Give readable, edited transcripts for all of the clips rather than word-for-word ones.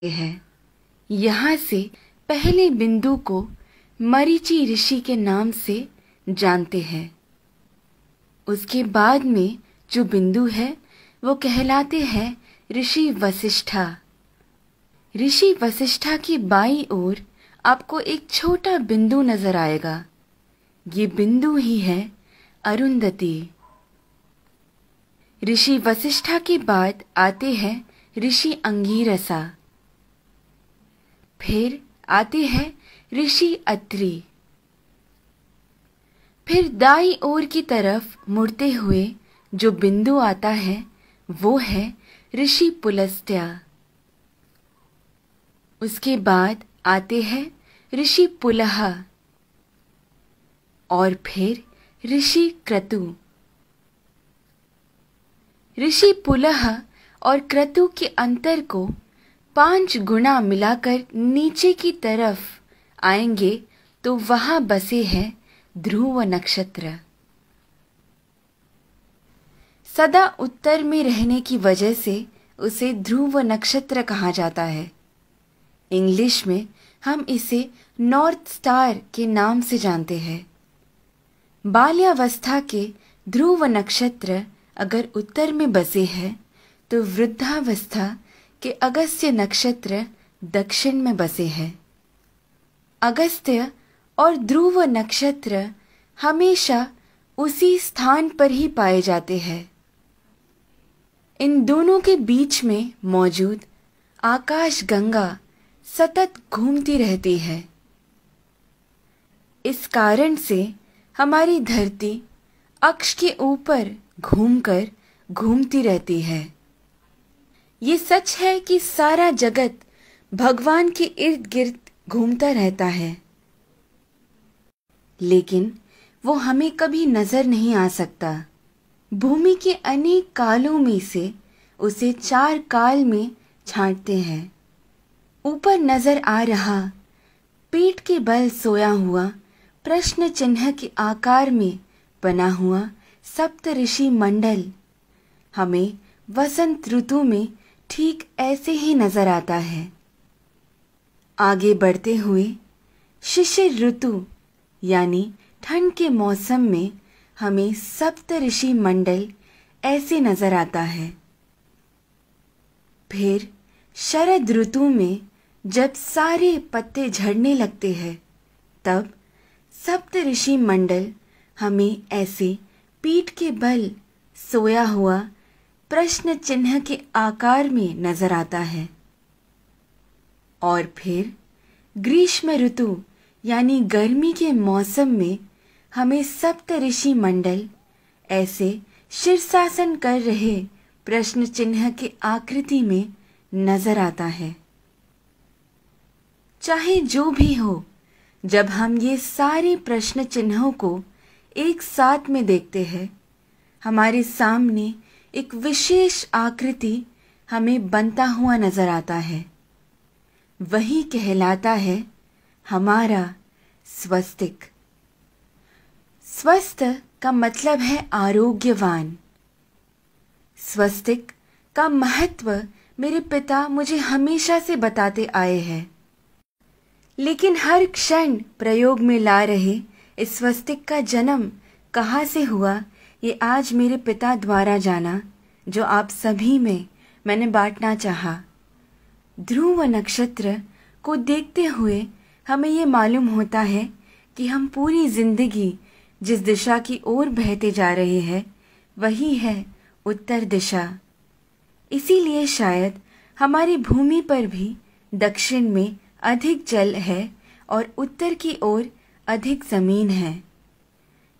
है। यहाँ से पहले बिंदु को मरीचि ऋषि के नाम से जानते हैं। उसके बाद में जो बिंदु है वो कहलाते हैं ऋषि वशिष्ठा। ऋषि वशिष्ठा की बाईं ओर आपको एक छोटा बिंदु नजर आएगा। ये बिंदु ही है अरुंधति। ऋषि वशिष्ठा के बाद आते हैं ऋषि अंगीरसा। फिर आते हैं ऋषि अत्रि। फिर दाईं ओर की तरफ मुड़ते हुए जो बिंदु आता है वो है ऋषि पुलस्त्य। उसके बाद आते हैं ऋषि पुलह और फिर ऋषि क्रतु। ऋषि पुलह और क्रतु के अंतर को 5 गुना मिलाकर नीचे की तरफ आएंगे तो वहां बसे हैं ध्रुव नक्षत्र। सदा उत्तर में रहने की वजह से उसे ध्रुव नक्षत्र कहा जाता है। इंग्लिश में हम इसे नॉर्थ स्टार के नाम से जानते हैं। बाल्यावस्था के ध्रुव नक्षत्र अगर उत्तर में बसे हैं तो वृद्धावस्था के अगस्त्य नक्षत्र दक्षिण में बसे हैं। अगस्त्य और ध्रुव नक्षत्र हमेशा उसी स्थान पर ही पाए जाते हैं। इन दोनों के बीच में मौजूद आकाश गंगा सतत घूमती रहती है। इस कारण से हमारी धरती अक्ष के ऊपर घूमकर घूमती रहती है। ये सच है कि सारा जगत भगवान के इर्द गिर्द घूमता रहता है, लेकिन वो हमें कभी नजर नहीं आ सकता। भूमि के अनेक कालों में से उसे 4 काल में छांटते हैं। ऊपर नजर आ रहा पीठ के बल सोया हुआ प्रश्न चिन्ह के आकार में बना हुआ सप्त ऋषि मंडल हमें वसंत ऋतु में ठीक ऐसे ही नजर आता है। आगे बढ़ते हुए शिशिर ऋतु यानी ठंड के मौसम में हमें सप्त ऋषि मंडल ऐसे नजर आता है। फिर शरद ऋतु में जब सारे पत्ते झड़ने लगते हैं तब सप्त ऋषि मंडल हमें ऐसे पीठ के बल सोया हुआ प्रश्न चिन्ह के आकार में नजर आता है। और फिर ग्रीष्म ऋतु यानी गर्मी के मौसम में हमें सप्त ऋषि मंडल ऐसे शीर्षासन कर रहे प्रश्न चिन्ह के आकृति में नजर आता है। चाहे जो भी हो, जब हम ये सारे प्रश्न चिन्हों को एक साथ में देखते हैं, हमारे सामने एक विशेष आकृति हमें बनता हुआ नजर आता है। वही कहलाता है हमारा स्वस्तिक। स्वस्थ का मतलब है आरोग्यवान। स्वस्तिक का महत्व मेरे पिता मुझे हमेशा से बताते आए हैं, लेकिन हर क्षण प्रयोग में ला रहे इस स्वस्तिक का जन्म कहाँ से हुआ ये आज मेरे पिता द्वारा जाना, जो आप सभी में मैंने बांटना चाहा। ध्रुव नक्षत्र को देखते हुए हमें ये मालूम होता है कि हम पूरी जिंदगी जिस दिशा की ओर बहते जा रहे हैं वही है उत्तर दिशा। इसीलिए शायद हमारी भूमि पर भी दक्षिण में अधिक जल है और उत्तर की ओर अधिक जमीन है।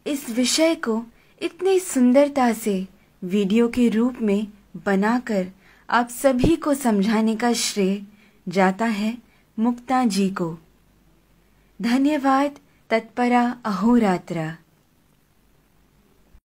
इस विषय को इतनी सुंदरता से वीडियो के रूप में बनाकर आप सभी को समझाने का श्रेय जाता है मुक्ता जी को। धन्यवाद। तत्परा अहोरात्रा।